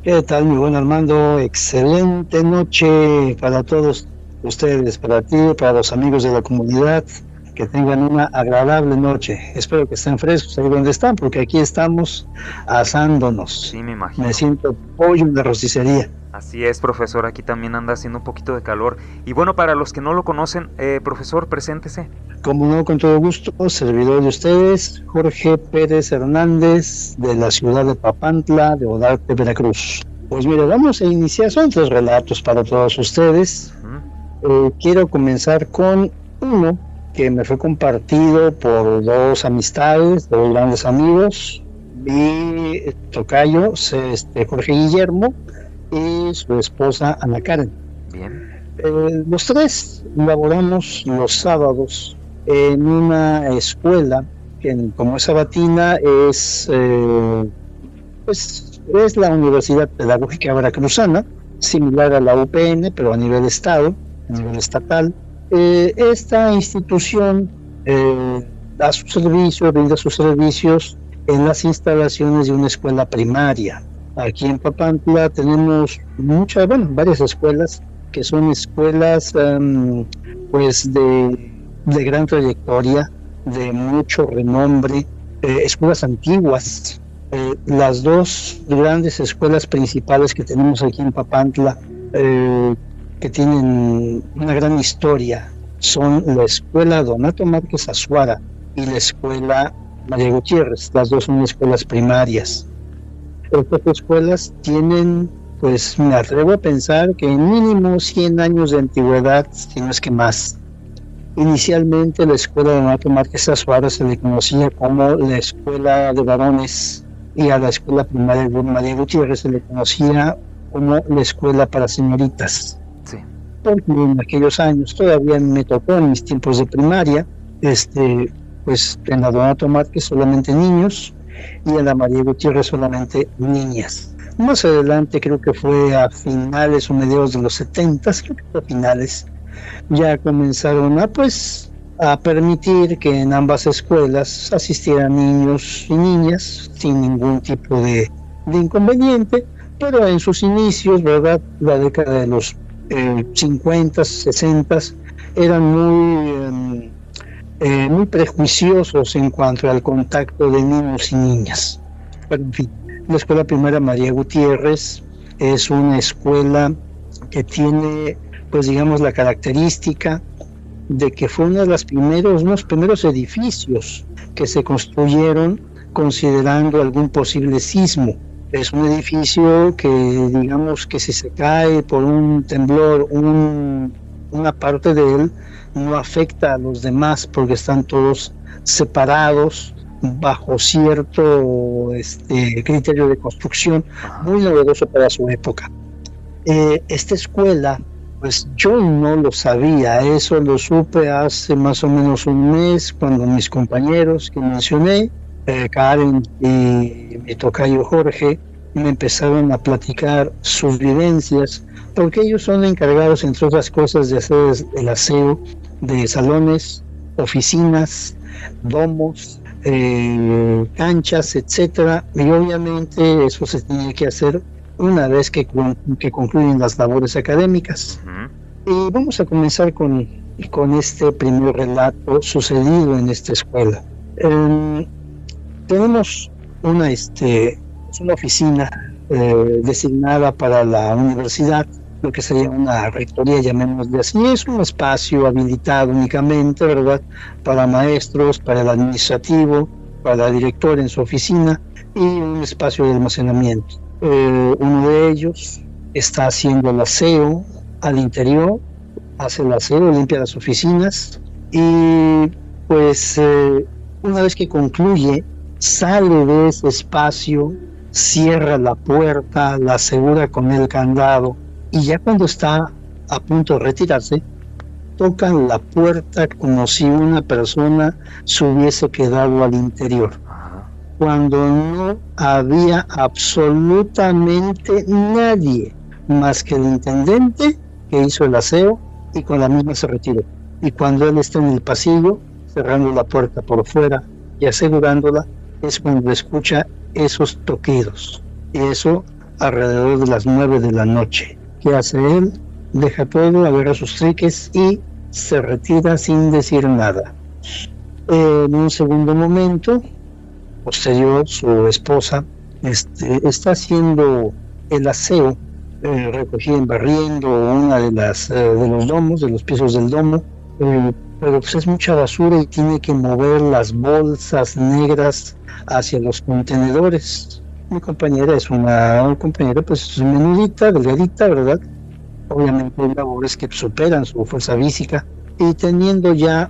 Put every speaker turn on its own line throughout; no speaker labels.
¿Qué tal, mi buen Armando? Excelente noche para todos ustedes, para ti, para los amigos de la comunidad. Que tengan una agradable noche. Espero que estén frescos ahí donde están, porque aquí estamos asándonos.
Sí, me
Me
imagino.
siento pollo en la rosticería.
Así es, profesor. Aquí también anda haciendo un poquito de calor. Y bueno, para los que no lo conocen, profesor, preséntese.
Como no, con todo gusto, servidor de ustedes, Jorge Pérez Hernández, de la ciudad de Papantla, de Odarte, Veracruz. Pues mire, vamos a iniciar, son 3 relatos para todos ustedes.
Ujú.
Quiero comenzar con uno que me fue compartido por dos amistades, dos grandes amigos, mi tocayo, Jorge Guillermo, y su esposa Ana Karen.
Bien.
Los tres laboramos los sábados en una escuela que, como es sabatina, es la Universidad Pedagógica Veracruzana, similar a la UPN, pero a nivel estado, a nivel estatal. Esta institución da sus servicios, brinda sus servicios en las instalaciones de una escuela primaria. Aquí en Papantla tenemos varias escuelas que son escuelas pues de gran trayectoria, de mucho renombre, escuelas antiguas. Las dos grandes escuelas principales que tenemos aquí en Papantla, que tienen una gran historia, son la escuela Donato Márquez Azuara y la escuela María Gutiérrez. Las dos son escuelas primarias. Estas escuelas tienen, pues me atrevo a pensar que mínimo 100 años de antigüedad, si no es que más. Inicialmente la escuela de Donato Márquez Azuara se le conocía como la escuela de varones, y a la escuela primaria de María Gutiérrez se le conocía como la escuela para señoritas.
Sí.
Porque en aquellos años todavía me tocó en mis tiempos de primaria, pues en la Donato Márquez solamente niños y en la María Gutiérrez solamente niñas. Más adelante, creo que fue a finales o mediados de los 70, creo que fue a finales, ya comenzaron a permitir que en ambas escuelas asistieran niños y niñas sin ningún tipo de inconveniente, pero en sus inicios, ¿verdad? La década de los 50, 60 eran muy prejuiciosos en cuanto al contacto de niños y niñas. Pero en fin, la Escuela Primera María Gutiérrez es una escuela que tiene, pues digamos, la característica de que fue uno de los primeros edificios que se construyeron considerando algún posible sismo. Es un edificio que, digamos, que si se cae por un temblor, una parte de él no afecta a los demás porque están todos separados bajo cierto criterio de construcción muy novedoso para su época. Esta escuela, pues yo no lo sabía, eso lo supe hace más o menos un mes cuando mis compañeros que mencioné, Karen y mi tocayo Jorge, me empezaron a platicar sus vivencias, porque ellos son encargados, entre otras cosas, de hacer el aseo de salones, oficinas, domos, canchas, etcétera, y obviamente eso se tiene que hacer una vez que concluyen las labores académicas. Y vamos a comenzar con este primer relato sucedido en esta escuela. Tenemos una oficina designada para la universidad, lo que sería una rectoría, llamémosle así. Es un espacio habilitado únicamente, ¿verdad?, para maestros, para el administrativo, para el director en su oficina, y un espacio de almacenamiento. Uno de ellos está haciendo el aseo al interior, hace el aseo, limpia las oficinas, y pues una vez que concluye, sale de ese espacio, cierra la puerta, la asegura con el candado, y ya cuando está a punto de retirarse, tocan la puerta como si una persona se hubiese quedado al interior, cuando no había absolutamente nadie más que el intendente, que hizo el aseo y con la misma se retiró. Y cuando él está en el pasillo, cerrando la puerta por fuera y asegurándola, es cuando escucha esos toquidos. Y eso alrededor de las 9 de la noche. ¿Qué hace él? Deja todo, agarra sus triques y se retira sin decir nada. En un segundo momento, posterior, su esposa está haciendo el aseo, recogiendo, barriendo una de los domos, de los pisos del domo, pero pues es mucha basura y tiene que mover las bolsas negras hacia los contenedores. Mi compañera es una compañera pues menudita, delgadita, ¿verdad? Obviamente hay labores que superan su fuerza física, y teniendo ya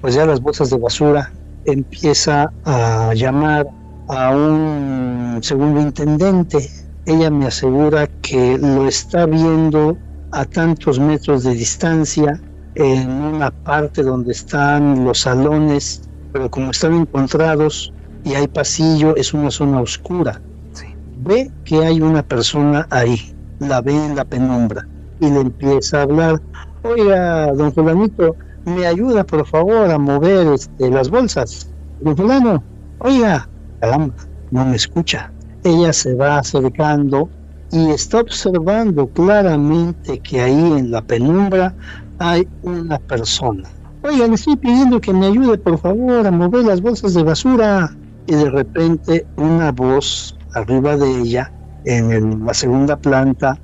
pues ya las bolsas de basura, empieza a llamar a un segundo intendente. Ella me asegura que lo está viendo a tantos metros de distancia, en una parte donde están los salones, pero como están encontrados y hay pasillo, es una zona oscura. Sí. Ve que hay una persona ahí, la ve en la penumbra y le empieza a hablar. Oiga, don fulanito, ¿me ayuda por favor a mover las bolsas? Don fulano, oiga, caramba, no me escucha. Ella se va acercando y está observando claramente que ahí en la penumbra hay una persona. Oiga, le estoy pidiendo que me ayude por favor a mover las bolsas de basura. Y de repente una voz arriba de ella, en la segunda planta,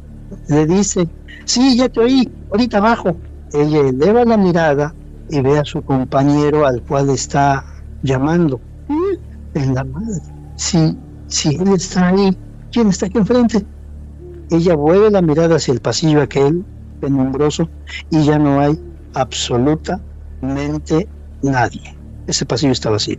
le dice: sí, ya te oí, ahorita abajo. Ella eleva la mirada y ve a su compañero al cual está llamando. En la madre, si él está ahí, ¿quién está aquí enfrente? Ella vuelve la mirada hacia el pasillo aquel penumbroso y ya no hay absolutamente nadie. Ese pasillo está vacío.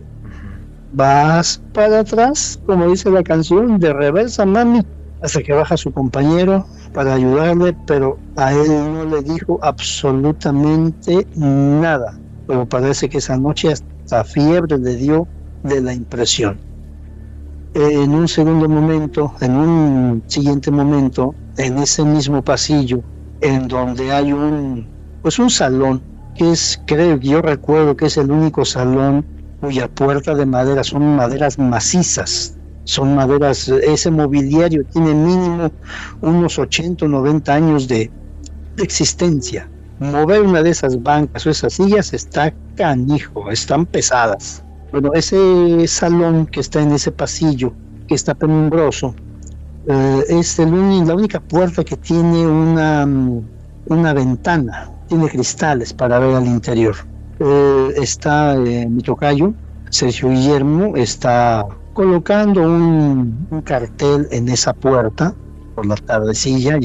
Vas para atrás, como dice la canción, de reversa, mami, hasta que baja su compañero para ayudarle, pero a él no le dijo absolutamente nada. Pero parece que esa noche hasta fiebre le dio de la impresión. En un siguiente momento, en ese mismo pasillo, en donde hay un salón, que yo recuerdo que es el único salón cuya puerta de madera son maderas macizas, ese mobiliario tiene mínimo unos 80 o 90 años de existencia. Mover una de esas bancas o esas sillas está canijo, están pesadas. Bueno, ese salón que está en ese pasillo, que está penumbroso, es la única puerta que tiene una ventana, tiene cristales para ver al interior. Está mi tocayo, Sergio Guillermo, está colocando un cartel en esa puerta por la tardecilla,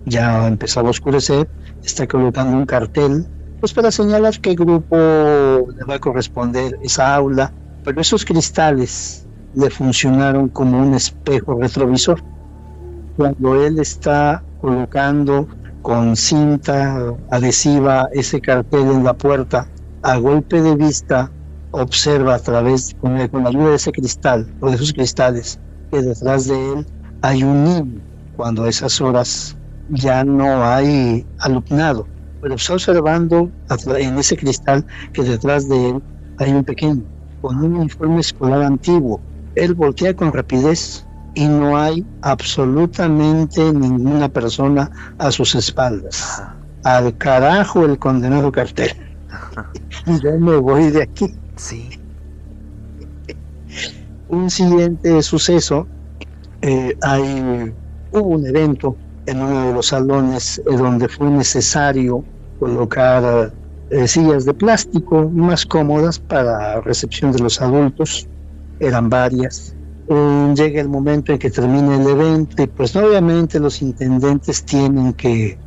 ya empezaba a oscurecer, está colocando un cartel pues para señalar qué grupo le va a corresponder esa aula, pero esos cristales le funcionaron como un espejo retrovisor. Cuando él está colocando con cinta adhesiva ese cartel en la puerta, a golpe de vista observa a través, con la ayuda de ese cristal o de esos cristales, que detrás de él hay un niño, cuando a esas horas ya no hay alumnado, pero está observando en ese cristal que detrás de él hay un pequeño con un uniforme escolar antiguo. Él voltea con rapidez y no hay absolutamente ninguna persona a sus espaldas. Al carajo el condenado cartel. Y yo me voy de aquí.
Sí.
Un siguiente suceso, hubo un evento en uno de los salones donde fue necesario colocar sillas de plástico más cómodas para recepción de los adultos. Eran varias. Llega el momento en que termina el evento y pues obviamente los intendentes tienen que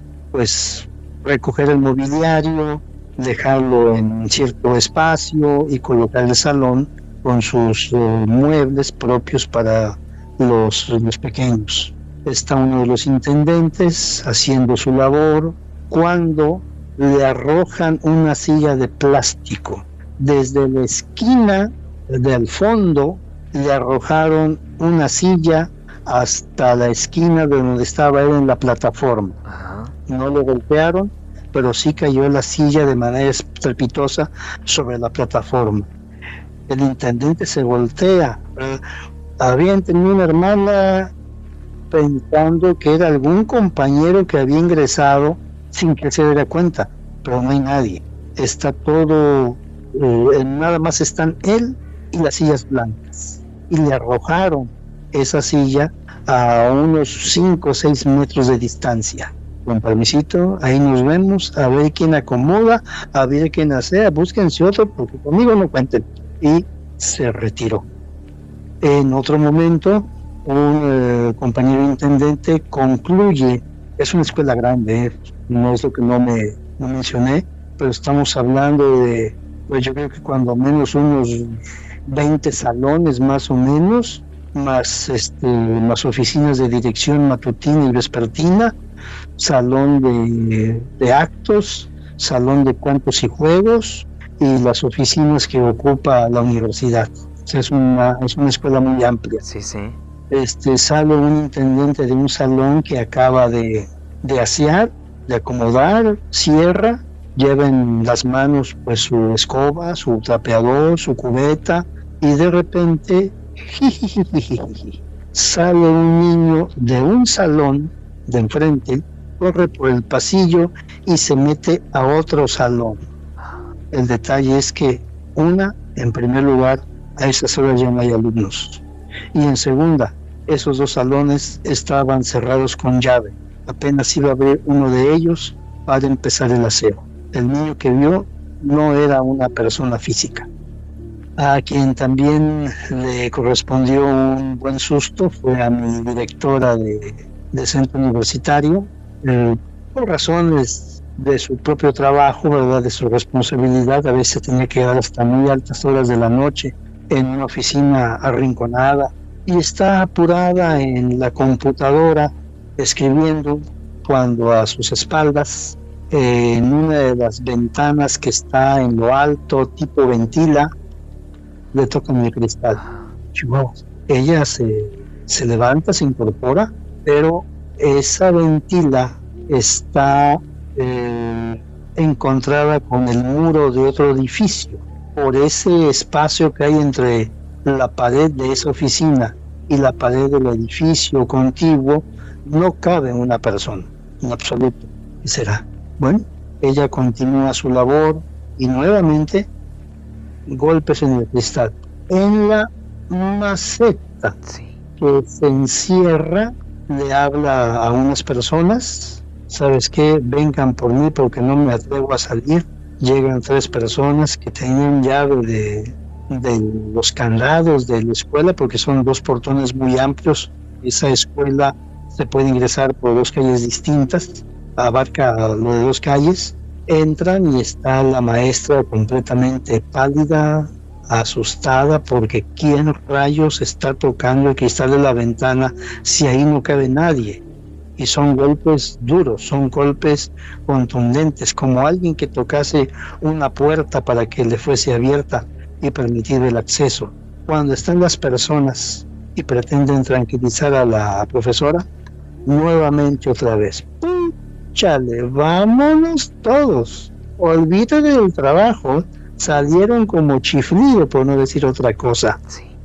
recoger el mobiliario, dejarlo en cierto espacio y colocar el salón con sus muebles propios para los pequeños. Está uno de los intendentes haciendo su labor cuando le arrojan una silla de plástico. Desde la esquina del fondo le arrojaron una silla hasta la esquina de donde estaba él en la plataforma. Ajá. No lo golpearon, pero sí cayó la silla de manera estrepitosa sobre la plataforma. El intendente se voltea Habían tenido una hermana pensando que era algún compañero que había ingresado sin que se diera cuenta, pero no hay nadie. Está todo, nada más están él y las sillas blancas. Y le arrojaron esa silla a unos 5 o 6 metros de distancia. Con permisito, ahí nos vemos, a ver quién acomoda, a ver quién hace, búsquense otro, porque conmigo no cuenten. Y se retiró. En otro momento, un compañero intendente concluye, es una escuela grande, no es lo que no mencioné, pero estamos hablando de, pues yo creo que cuando menos unos 20 salones más o menos, más oficinas de dirección matutina y vespertina, salón de actos, salón de cuentos y juegos y las oficinas que ocupa la universidad. O sea, es una escuela muy amplia.
Sí.
Sale un intendente de un salón que acaba de asear, de acomodar, cierra, lleva en las manos pues su escoba, su trapeador, su cubeta, y de repente sale un niño de un salón de enfrente, corre por el pasillo y se mete a otro salón. El detalle es que en primer lugar, a esas horas ya no hay alumnos, y en segunda, esos dos salones estaban cerrados con llave. Apenas iba a abrir uno de ellos para empezar el aseo. El niño que vio no era una persona física. A quien también le correspondió un buen susto fue a mi directora de centro universitario, por razones de su propio trabajo, ¿verdad? De su responsabilidad. A veces tenía que quedar hasta muy altas horas de la noche en una oficina arrinconada y está apurada en la computadora escribiendo, cuando a sus espaldas, en una de las ventanas que está en lo alto, tipo ventila, le tocan el cristal. Chihuahua. Ella se levanta, se incorpora, pero esa ventila está encontrada con el muro de otro edificio. Por ese espacio que hay entre la pared de esa oficina y la pared del edificio contiguo, no cabe una persona, en absoluto. ¿Qué será? Bueno, ella continúa su labor y nuevamente golpes en el cristal. En la maceta que se encierra, le habla a unas personas: ¿sabes qué? Vengan por mí porque no me atrevo a salir. Llegan 3 personas que tenían llave de los candados de la escuela, porque son 2 portones muy amplios. Esa escuela se puede ingresar por 2 calles distintas, abarca lo de 2 calles. Entran y está la maestra completamente pálida, asustada, porque ¿quién rayos está tocando el cristal de la ventana si ahí no cabe nadie? Y son golpes duros, son golpes contundentes, como alguien que tocase una puerta para que le fuese abierta y permitir el acceso. Cuando están las personas y pretenden tranquilizar a la profesora, nuevamente otra vez: chale, vámonos todos, olvídate del trabajo. Salieron como chiflido, por no decir otra cosa.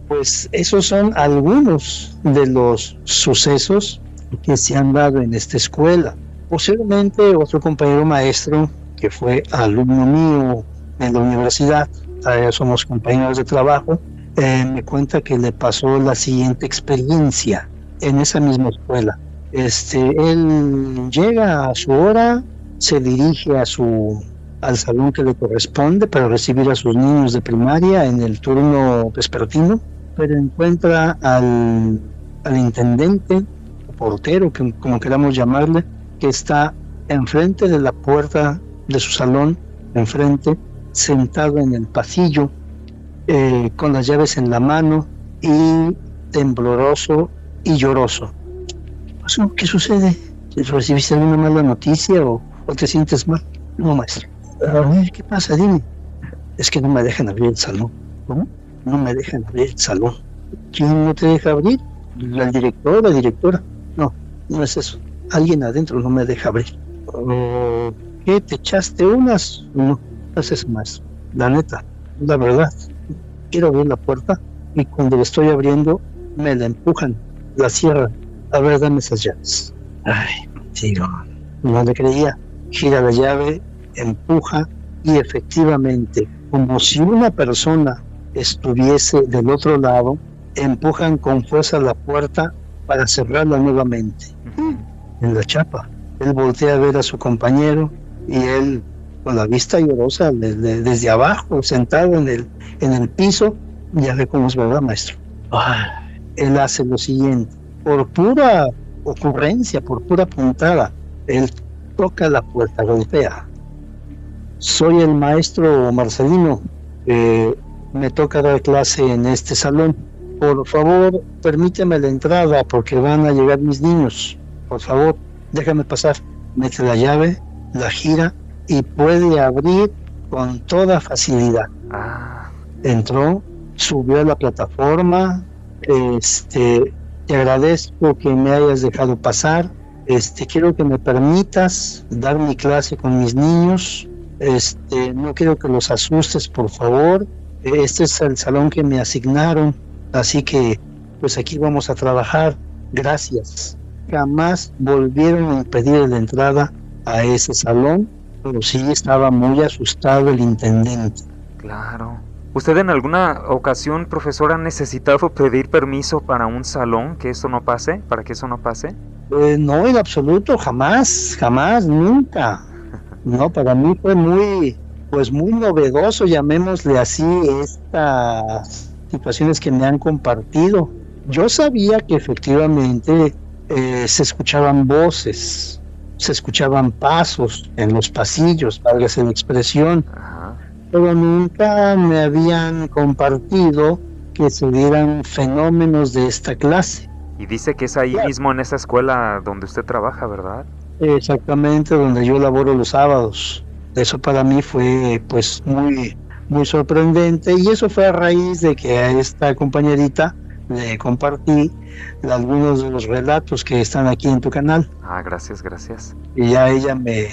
Pues esos son algunos de los sucesos que se han dado en esta escuela. Posiblemente otro compañero maestro que fue alumno mío en la universidad, somos compañeros de trabajo, me cuenta que le pasó la siguiente experiencia en esa misma escuela. Él llega a su hora, se dirige al salón que le corresponde para recibir a sus niños de primaria en el turno vespertino, pero encuentra al intendente, portero, como queramos llamarle, que está enfrente de la puerta de su salón, enfrente, sentado en el pasillo, con las llaves en la mano y tembloroso y lloroso. ¿Qué sucede? ¿Recibiste alguna mala noticia o te sientes mal? No, maestro. A ver, ¿qué pasa? Dime. Es que no me dejan abrir el salón. ¿Cómo? No me dejan abrir el salón. ¿Quién no te deja abrir? ¿El director, la directora? No es eso. Alguien adentro no me deja abrir. ¿Qué? ¿Te echaste unas? No es eso, maestro. La neta, la verdad. Quiero abrir la puerta y cuando le estoy abriendo, me la empujan, la cierran. A ver, dame esas llaves. Ay, digo, no le creía. Gira la llave, empuja y efectivamente, como si una persona estuviese del otro lado, empujan con fuerza la puerta para cerrarla nuevamente. En la chapa, él voltea a ver a su compañero y él, con la vista llorosa, desde abajo, sentado en el piso, ya ve cómo es, ¿verdad, maestro? Él hace lo siguiente, por pura ocurrencia, por pura puntada, él toca la puerta, golpea. Soy el maestro Marcelino, me toca dar clase en este salón. Por favor, permíteme la entrada porque van a llegar mis niños. Por favor, déjame pasar. Mete la llave, la gira y puede abrir con toda facilidad. Entró, subió a la plataforma. Te agradezco que me hayas dejado pasar. Quiero que me permitas dar mi clase con mis niños. No quiero que los asustes, por favor. Este es el salón que me asignaron, así que pues aquí vamos a trabajar. Gracias. Jamás volvieron a impedir la entrada a ese salón, pero sí estaba muy asustado el intendente.
Claro. ¿Usted en alguna ocasión, profesor, ha necesitado pedir permiso para un salón, que eso no pase, para que eso no pase?
No, en absoluto, jamás, nunca. No, para mí fue muy novedoso, llamémosle así, estas situaciones que me han compartido. Yo sabía que efectivamente se escuchaban voces, se escuchaban pasos en los pasillos, válgase la expresión, pero nunca me habían compartido que se dieran fenómenos de esta clase.
Y dice que es ahí mismo en esa escuela donde usted trabaja, ¿verdad?
Exactamente, donde yo laboro los sábados. Eso para mí fue pues muy sorprendente, y eso fue a raíz de que a esta compañerita le compartí algunos de los relatos que están aquí en tu canal.
Gracias.
Y ya ella me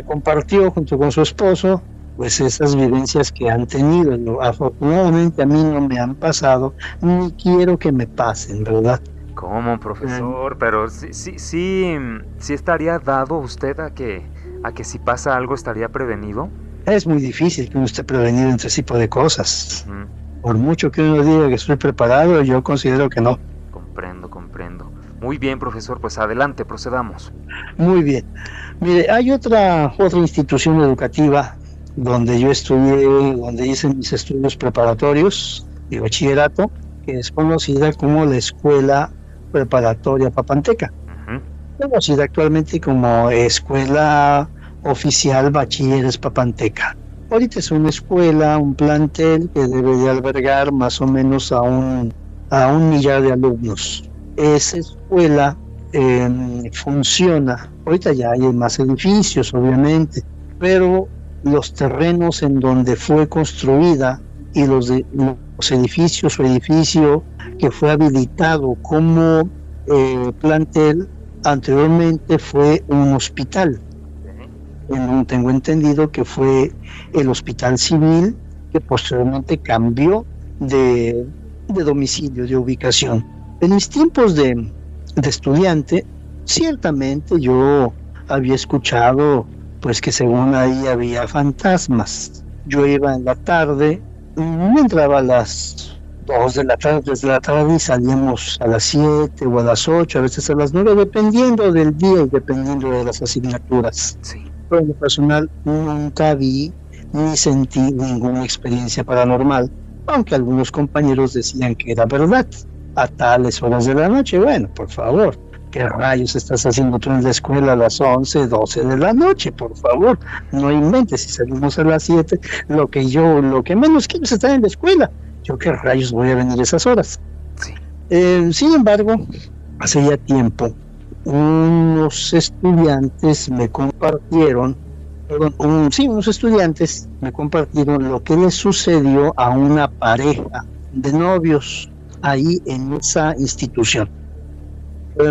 compartió junto con su esposo pues esas vivencias que han tenido. Afortunadamente a mí no me han pasado, ni quiero que me pasen, ¿verdad?
¿Cómo, profesor? Pero sí estaría dado usted a que si pasa algo estaría prevenido.
Es muy difícil que uno esté prevenido en este tipo de cosas. Por mucho que uno diga que estoy preparado, yo considero que no.
Comprendo. Muy bien, profesor, pues adelante, procedamos.
Muy bien. Mire, hay otra institución educativa donde yo estudié, donde hice mis estudios preparatorios de bachillerato, que es conocida como la Escuela Preparatoria Papanteca, conocida actualmente como Escuela Oficial Bachilleres Papanteca. Ahorita es una escuela, un plantel que debe de albergar más o menos a un millar de alumnos. Esa escuela funciona, ahorita ya hay más edificios obviamente, pero los terrenos en donde fue construida y los edificios o edificio que fue habilitado como plantel anteriormente fue un hospital. Tengo entendido que fue el hospital civil, que posteriormente cambió de domicilio, de ubicación. En mis tiempos de estudiante, ciertamente yo había escuchado pues que según ahí había fantasmas. Yo iba en la tarde, entraba a las 2 de la tarde, 3 de la tarde, y salíamos a las 7 o a las 8, a veces a las 9, dependiendo del día y dependiendo de las asignaturas.
Sí.
Pero en lo personal nunca vi ni sentí ninguna experiencia paranormal, aunque algunos compañeros decían que era verdad, a tales horas de la noche. Bueno, por favor, ¿qué rayos estás haciendo tú en la escuela a las 11, 12 de la noche? Por favor, no inventes. Si salimos a las 7, lo que menos quiero es estar en la escuela. ¿Yo qué rayos voy a venir a esas horas?
Sí.
Sin embargo, hace ya tiempo, unos estudiantes me compartieron lo que les sucedió a una pareja de novios ahí en esa institución.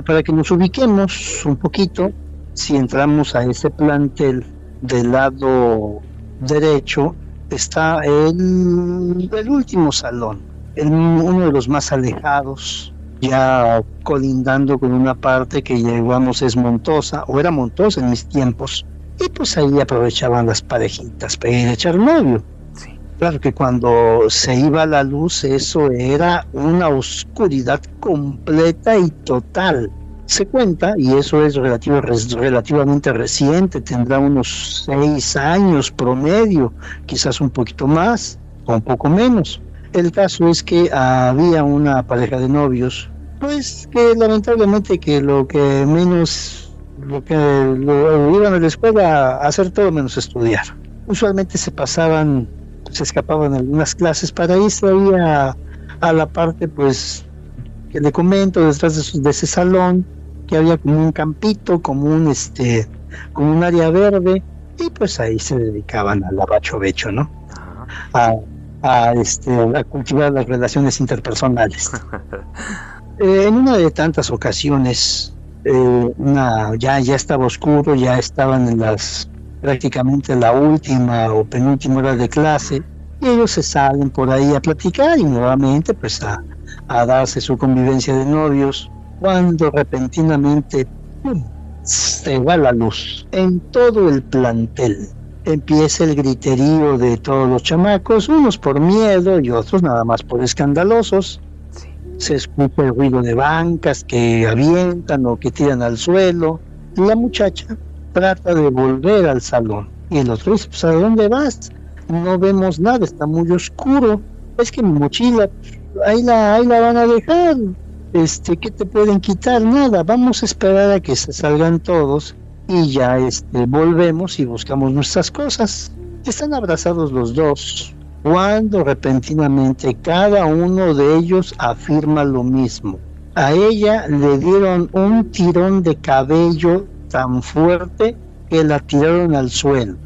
Para que nos ubiquemos un poquito, si entramos a ese plantel del lado derecho, está el último salón, uno de los más alejados, ya colindando con una parte que llegamos es montosa, o era montosa en mis tiempos, y pues ahí aprovechaban las parejitas para ir a echar novio.
Sí.
Claro que cuando se iba la luz, eso era una oscuridad completa y total. Se cuenta, y eso es relativamente reciente, tendrá unos 6 años promedio, quizás un poquito más o un poco menos. El caso es que había una pareja de novios, pues que lamentablemente que lo que iban a la escuela a hacer todo menos estudiar. Usualmente se escapaban algunas clases para irse ahí a la parte, pues, que le comento, detrás de ese salón, que había como un campito, como un área verde, y pues ahí se dedicaban al abacho-becho, ¿no? A cultivar las relaciones interpersonales. En una de tantas ocasiones, ya estaba oscuro, ya estaban prácticamente la última o penúltima hora de clase, y ellos se salen por ahí a platicar y nuevamente pues a darse su convivencia de novios, cuando repentinamente ¡pum!, se va la luz en todo el plantel. Empieza el griterío de todos los chamacos, unos por miedo y otros nada más por escandalosos.
Sí.
Se escucha el ruido de bancas que avientan o que tiran al suelo. La muchacha trata de volver al salón y el otro dice, pues ¿a dónde vas? No vemos nada, está muy oscuro. Es que mi mochila, ahí la van a dejar. ¿Qué te pueden quitar? Nada, vamos a esperar a que se salgan todos y ya volvemos y buscamos nuestras cosas. Están abrazados los dos, cuando repentinamente cada uno de ellos afirma lo mismo. A ella le dieron un tirón de cabello tan fuerte que la tiraron al suelo.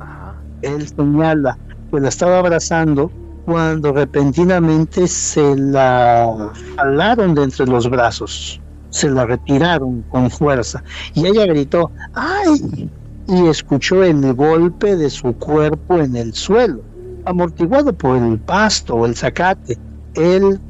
Él señala que la estaba abrazando cuando repentinamente se la jalaron de entre los brazos, se la retiraron con fuerza y ella gritó ¡ay!, y escuchó el golpe de su cuerpo en el suelo, amortiguado por el pasto o el zacate. Él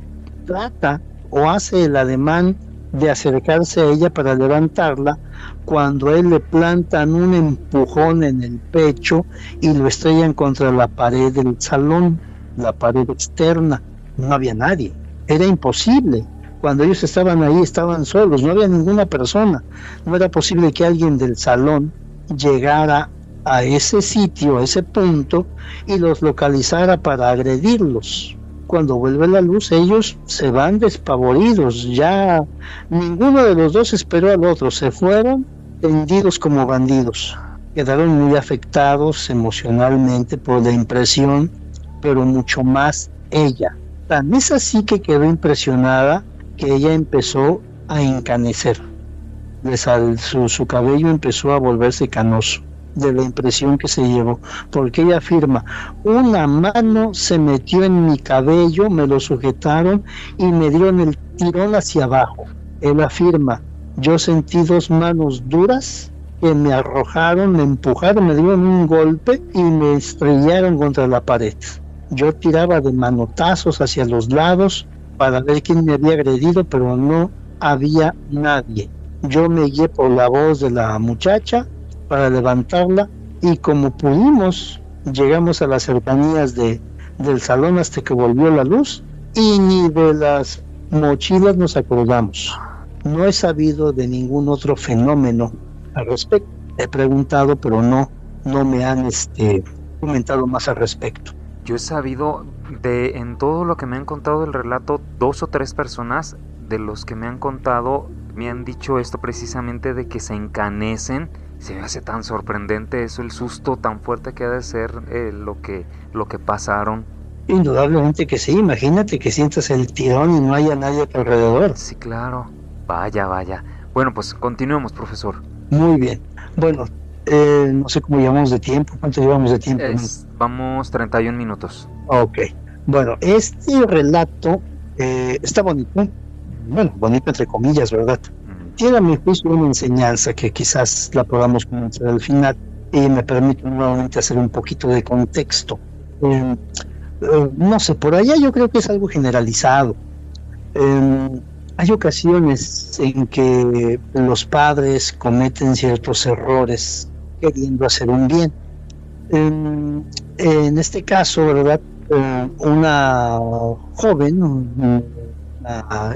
trata o hace el ademán de acercarse a ella para levantarla, cuando él le plantan un empujón en el pecho y lo estrellan contra la pared del salón, la pared externa. No había nadie, era imposible. Cuando ellos estaban ahí, estaban solos, no había ninguna persona. No era posible que alguien del salón llegara a ese sitio, a ese punto, y los localizara para agredirlos. Cuando vuelve la luz, ellos se van despavoridos. Ya ninguno de los dos esperó al otro, se fueron tendidos como bandidos. Quedaron muy afectados emocionalmente por la impresión, pero mucho más ella. Tan es así que quedó impresionada que ella empezó a encanecer. Su cabello empezó a volverse canoso de la impresión que se llevó, porque ella afirma, una mano se metió en mi cabello, me lo sujetaron y me dieron el tirón hacia abajo. Él afirma, yo sentí 2 manos duras que me arrojaron, me empujaron, me dieron un golpe y me estrellaron contra la pared. Yo tiraba de manotazos hacia los lados para ver quién me había agredido, pero no había nadie. Yo me guié por la voz de la muchacha para levantarla y como pudimos llegamos a las cercanías del salón hasta que volvió la luz y ni de las mochilas nos acordamos. No he sabido de ningún otro fenómeno al respecto. He preguntado, pero no me han comentado más al respecto.
Yo he sabido en todo lo que me han contado del relato, 2 o 3 personas de los que me han contado me han dicho esto precisamente, de que se encanecen. Se me hace tan sorprendente eso, el susto tan fuerte que ha de ser lo que pasaron.
Indudablemente que sí, imagínate que sientas el tirón y no haya nadie a tu alrededor.
Sí, claro. Vaya. Bueno, pues continuemos, profesor.
Muy bien. Bueno, no sé cómo llevamos de tiempo. ¿Cuánto llevamos de tiempo?
Vamos 31 minutos.
Ok. Bueno, este relato está bonito. Bueno, bonito entre comillas, ¿verdad? Tiene a mi juicio una enseñanza que quizás la podamos comentar al final y me permite nuevamente hacer un poquito de contexto. No sé, por allá yo creo que es algo generalizado. hay ocasiones en que los padres cometen ciertos errores queriendo hacer un bien. En este caso, ¿verdad? Una joven, una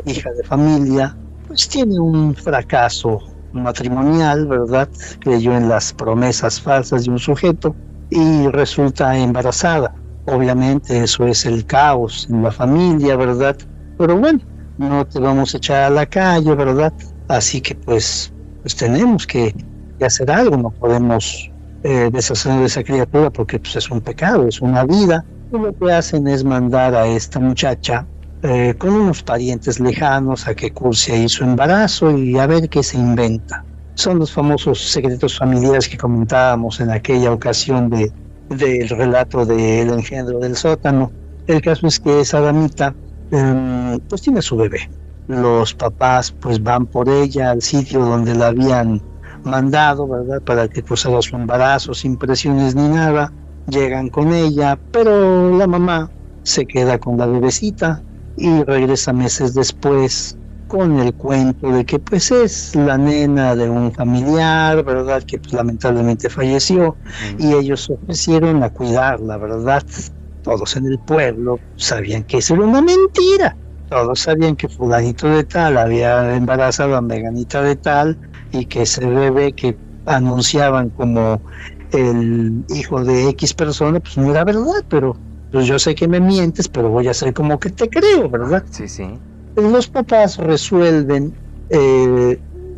hija de familia, pues tiene un fracaso matrimonial, ¿verdad? Creyó en las promesas falsas de un sujeto y resulta embarazada. Obviamente eso es el caos en la familia, ¿verdad? Pero bueno, no te vamos a echar a la calle, ¿verdad? Así que pues tenemos que hacer algo, no podemos deshacer de esa criatura porque pues, es un pecado, es una vida. Y lo que hacen es mandar a esta muchacha con unos parientes lejanos a que curse ahí su embarazo y a ver qué se inventa. Son los famosos secretos familiares que comentábamos en aquella ocasión del relato del engendro del sótano. El caso es que esa damita pues tiene su bebé. Los papás pues van por ella al sitio donde la habían mandado, ¿verdad? Para que cursara su embarazo sin presiones ni nada. Llegan con ella, pero la mamá se queda con la bebecita y regresa meses después con el cuento de que pues es la nena de un familiar, ¿verdad? Que pues lamentablemente falleció y ellos se ofrecieron a cuidarla, ¿verdad? Todos en el pueblo sabían que eso era una mentira. Todos sabían que fulanito de tal había embarazado a meganita de tal y que ese bebé que anunciaban como el hijo de X persona, pues no era verdad, pero pues yo sé que me mientes, pero voy a hacer como que te creo, ¿verdad?
Sí, sí.
Los papás resuelven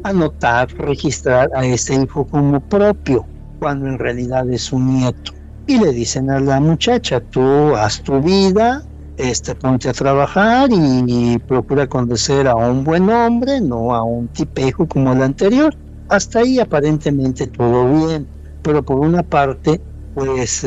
anotar, registrar a ese hijo como propio, cuando en realidad es un nieto. Y le dicen a la muchacha, tú haz tu vida, ponte a trabajar y procura conducir a un buen hombre, no a un tipejo como el anterior. Hasta ahí aparentemente todo bien, pero por una parte, pues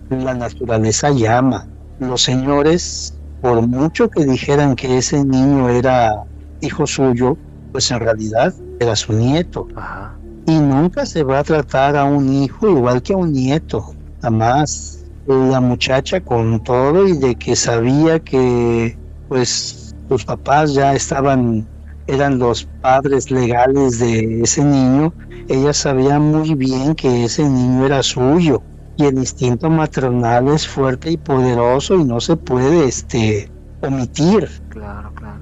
la naturaleza llama. Los señores, por mucho que dijeran que ese niño era hijo suyo, pues en realidad era su nieto.
Ajá.
Y nunca se va a tratar a un hijo igual que a un nieto, jamás. La muchacha con todo y de que sabía que pues sus papás ya eran los padres legales de ese niño, ella sabía muy bien que ese niño era suyo y el instinto maternal es fuerte y poderoso y no se puede omitir.
Claro, claro.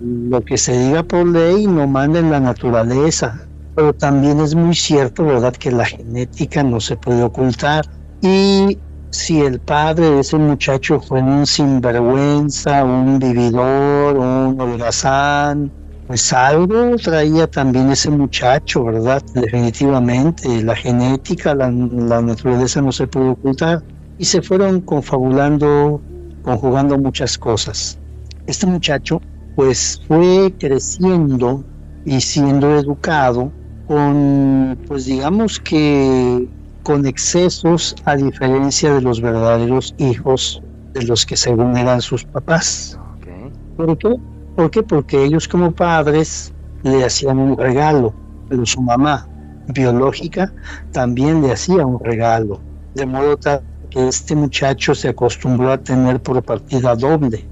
Lo que se diga por ley no manda en la naturaleza, pero también es muy cierto, ¿verdad?, que la genética no se puede ocultar. Y si el padre de ese muchacho fue un sinvergüenza, un vividor, un holgazán, pues algo traía también ese muchacho, ¿verdad? Definitivamente, la genética, la naturaleza no se puede ocultar. Y se fueron conjugando muchas cosas. Este muchacho, pues fue creciendo y siendo educado con, pues digamos que con excesos, a diferencia de los verdaderos hijos de los que según eran sus papás.
Okay.
¿Por qué? ¿Por qué? Porque ellos como padres le hacían un regalo, pero su mamá biológica también le hacía un regalo, de modo tal que este muchacho se acostumbró a tener por partida doble.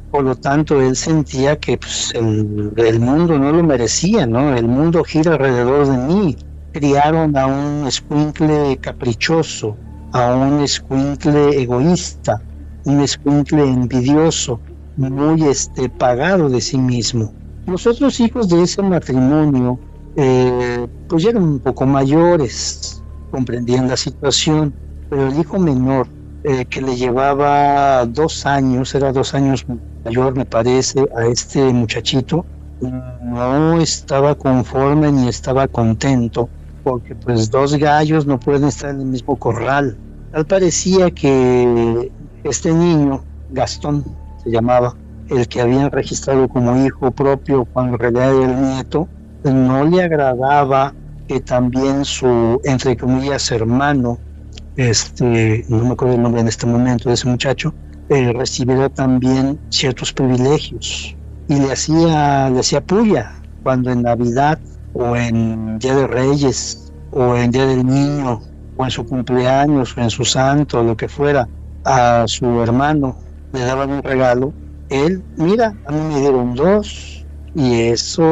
Por lo tanto, él sentía que pues, el mundo no lo merecía, ¿no? El mundo gira alrededor de mí. Criaron a un escuincle caprichoso, a un escuincle egoísta, un escuincle envidioso, muy pagado de sí mismo. Los otros hijos de ese matrimonio, pues ya eran un poco mayores, comprendían la situación, pero el hijo menor, que le llevaba 2 años, era 2 años mayor, me parece, a este muchachito, no estaba conforme ni estaba contento, porque pues 2 gallos no pueden estar en el mismo corral. Tal parecía que este niño, Gastón se llamaba, el que habían registrado como hijo propio cuando en realidad era el nieto, no le agradaba que también su, entre comillas, hermano, no me acuerdo el nombre en este momento de ese muchacho, recibiera también ciertos privilegios y le hacía puya cuando en Navidad o en Día de Reyes o en Día del Niño o en su cumpleaños o en su santo o lo que fuera a su hermano le daban un regalo. Él, mira, a mí me dieron 2 y eso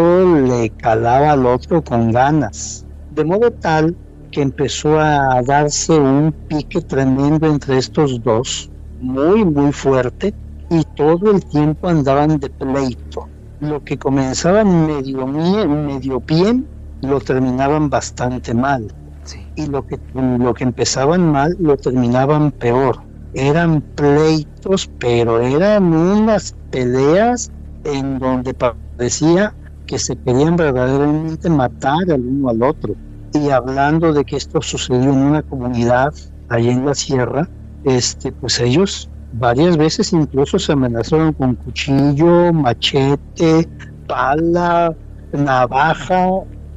le calaba al otro con ganas, de modo tal que empezó a darse un pique tremendo entre estos dos, muy muy fuerte, y todo el tiempo andaban de pleito. Lo que comenzaban medio bien, lo terminaban bastante mal.
Sí.
Y lo que empezaban mal, lo terminaban peor. Eran pleitos, pero eran unas peleas en donde parecía que se querían verdaderamente matar al uno al otro. Y hablando de que esto sucedió en una comunidad allá en la sierra, pues ellos varias veces incluso se amenazaron con cuchillo, machete, pala, navaja,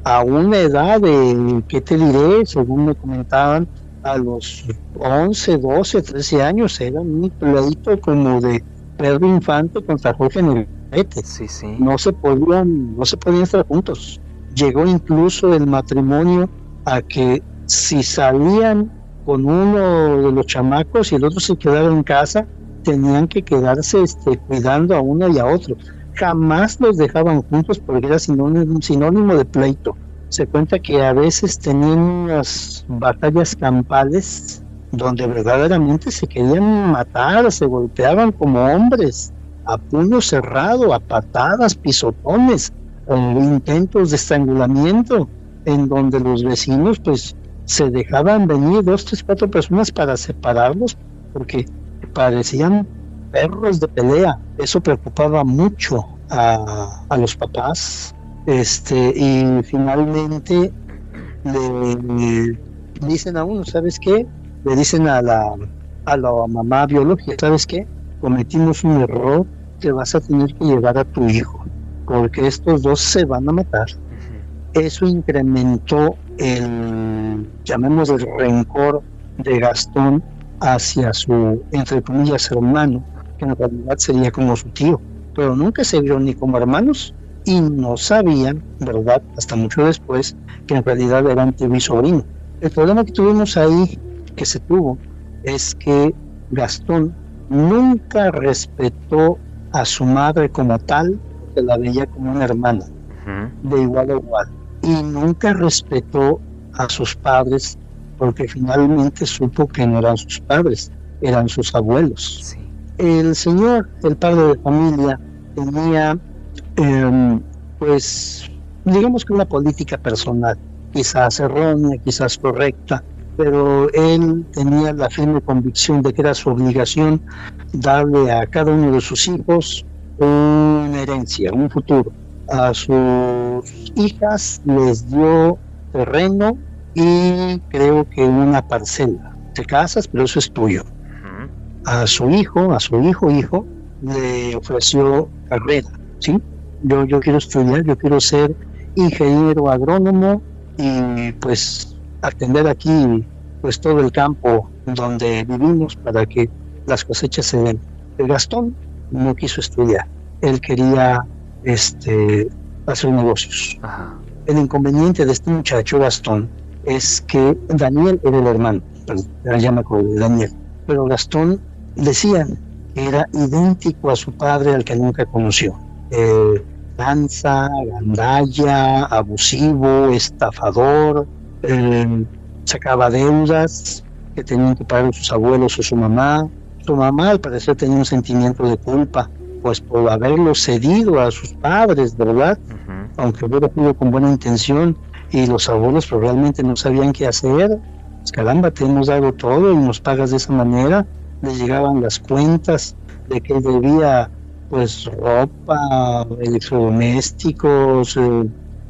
a una edad de, ¿qué te diré? Según me comentaban, a los 11, 12, 13 años, era un pleito como de Pedro Infante contra Jorge Negrete.
Sí, sí.
No se podían estar juntos. Llegó incluso el matrimonio a que si salían con uno de los chamacos y el otro se quedaba en casa, tenían que quedarse cuidando a uno y a otro. Jamás los dejaban juntos porque era sinónimo de pleito. Se cuenta que a veces tenían unas batallas campales donde verdaderamente se querían matar, se golpeaban como hombres, a puño cerrado, a patadas, pisotones, intentos de estrangulamiento, en donde los vecinos pues se dejaban venir 2, 3, 4 personas para separarlos porque parecían perros de pelea. Eso preocupaba mucho a los papás, y finalmente le dicen a uno, ¿sabes qué? Le dicen a la mamá biológica, ¿sabes qué? Cometimos un error, te vas a tener que llevar a tu hijo, porque estos dos se van a matar. Eso incrementó llamémosle el rencor de Gastón hacia su, entre comillas, hermano, que en realidad sería como su tío, pero nunca se vieron ni como hermanos y no sabían, ¿verdad?, hasta mucho después, que en realidad eran tío y sobrino. El problema que tuvimos ahí, que se tuvo, es que Gastón nunca respetó a su madre como tal, que la veía como una hermana, de igual a igual, y nunca respetó a sus padres, porque finalmente supo que no eran sus padres, eran sus abuelos.
Sí.
El señor, el padre de familia, tenía, pues, digamos que una política personal, quizás errónea, quizás correcta, pero él tenía la firme convicción de que era su obligación darle a cada uno de sus hijos una herencia, un futuro. A sus hijas les dio terreno y creo que una parcela. Te casas, pero eso es tuyo. A su hijo, le ofreció carrera, ¿sí? Yo quiero estudiar, yo quiero ser ingeniero agrónomo y pues atender aquí pues todo el campo donde vivimos para que las cosechas se den. El Gastón no quiso estudiar, él quería hacer negocios.
Ajá.
El inconveniente de este muchacho Gastón es que Daniel era el hermano, ya me acuerdo de Daniel, pero Gastón decían que era idéntico a su padre al que nunca conoció. Lanza, gandalla, abusivo, estafador, sacaba deudas que tenían que pagar sus abuelos o su mamá. Su mamá al parecer tenía un sentimiento de culpa, pues por haberlo cedido a sus padres, ¿verdad? Aunque hubiera sido con buena intención, y los abuelos pues, realmente no sabían qué hacer. Pues, caramba, te hemos dado todo y nos pagas de esa manera. Les llegaban las cuentas de que él debía pues ropa, electrodomésticos,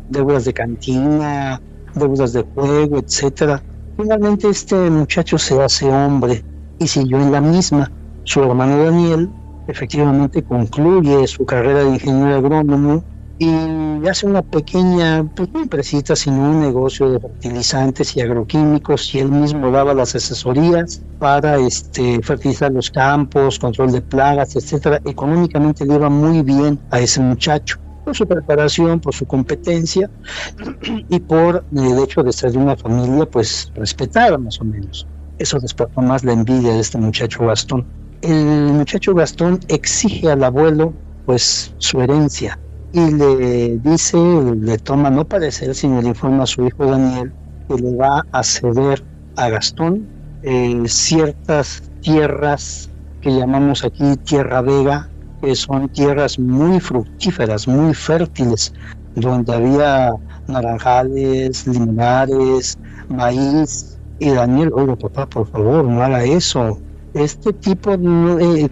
deudas de cantina, deudas de juego, etcétera. Finalmente este muchacho se hace hombre y siguió en la misma. Su hermano Daniel efectivamente concluye su carrera de ingeniero agrónomo y hace una pequeña, pues no empresita, sino un negocio de fertilizantes y agroquímicos, y él mismo daba las asesorías para fertilizar los campos, control de plagas, etcétera. Económicamente le iba muy bien a ese muchacho, por su preparación, por su competencia y por el hecho de ser de una familia pues respetada más o menos. Eso despertó más la envidia de este muchacho Gastón. El muchacho Gastón exige al abuelo pues su herencia, y le dice, le toma no parecer, sino le informa a su hijo Daniel que le va a ceder a Gastón ciertas tierras que llamamos aquí Tierra Vega, que son tierras muy fructíferas, muy fértiles, donde había naranjales, limonares, maíz. Y Daniel, oiga papá, por favor, no haga eso. Este tipo,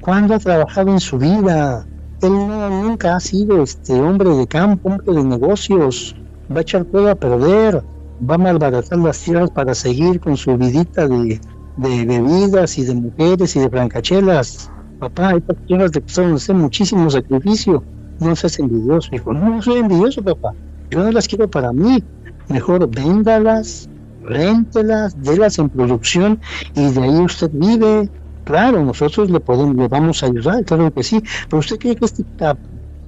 ¿cuándo ha trabajado en su vida? Él nunca ha sido hombre de campo, hombre de negocios. Va a echar todo a perder, va a malbaratar las tierras para seguir con su vidita de bebidas y de mujeres y de francachelas. Papá, estas tierras le costaron hacer muchísimo sacrificio. No seas envidioso, hijo. No soy envidioso, papá. Yo no las quiero para mí. Mejor véndalas, réntelas, délas en producción y de ahí usted vive. Claro, nosotros le vamos a ayudar, claro que sí. Pero usted cree que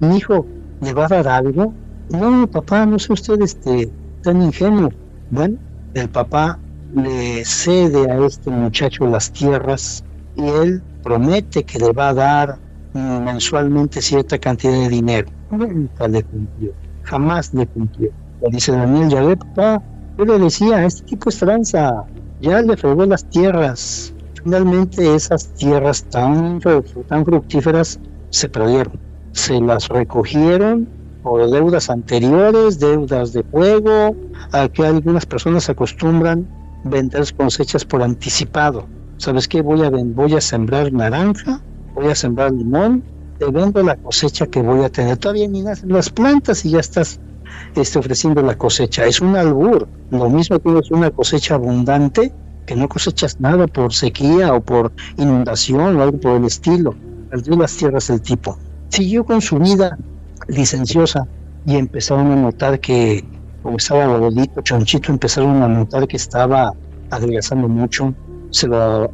mi hijo le va a dar algo. No, papá, no sea usted tan ingenuo. Bueno, el papá le cede a este muchacho las tierras y él promete que le va a dar mensualmente cierta cantidad de dinero. Nunca le cumplió, jamás le cumplió. Le dice Daniel, ya ve papá, yo le decía, este tipo es tranza, ya le fregó las tierras. Finalmente esas tierras tan fructíferas se perdieron, se las recogieron por deudas anteriores, deudas de fuego, a que algunas personas acostumbran vender cosechas por anticipado. ¿Sabes qué? Voy a sembrar naranja, voy a sembrar limón, te vendo la cosecha que voy a tener. Todavía ni nacen las plantas y ya estás ofreciendo la cosecha. Es un albur. Lo mismo que es una cosecha abundante, que no cosechas nada por sequía o por inundación o algo por el estilo. Perdió las tierras el tipo. Siguió con su vida licenciosa y empezaron a notar que, como estaba gordito, chonchito, empezaron a notar que estaba adelgazando mucho. Se lo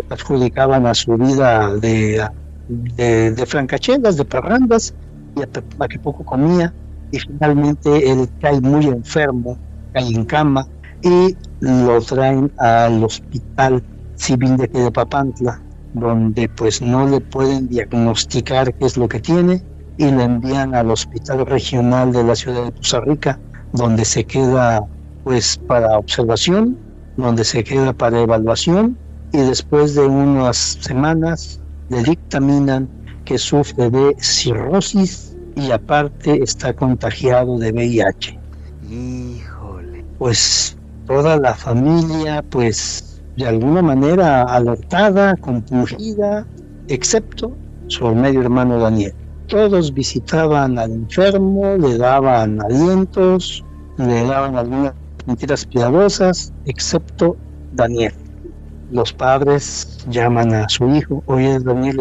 adjudicaban a su vida de francachelas, de parrandas, y a que poco comía, y finalmente él cae muy enfermo, cae en cama, y lo traen al Hospital Civil de Papantla, donde pues no le pueden diagnosticar qué es lo que tiene, y lo envían al Hospital Regional de la ciudad de Poza Rica, donde se queda pues para observación, donde se queda para evaluación, y después de unas semanas le dictaminan que sufre de cirrosis y aparte está contagiado de VIH.
Híjole.
Pues toda la familia, pues de alguna manera alertada, compungida, excepto su medio hermano Daniel. Todos visitaban al enfermo, le daban alientos, le daban algunas mentiras piadosas, excepto Daniel. Los padres llaman a su hijo, oye Daniel,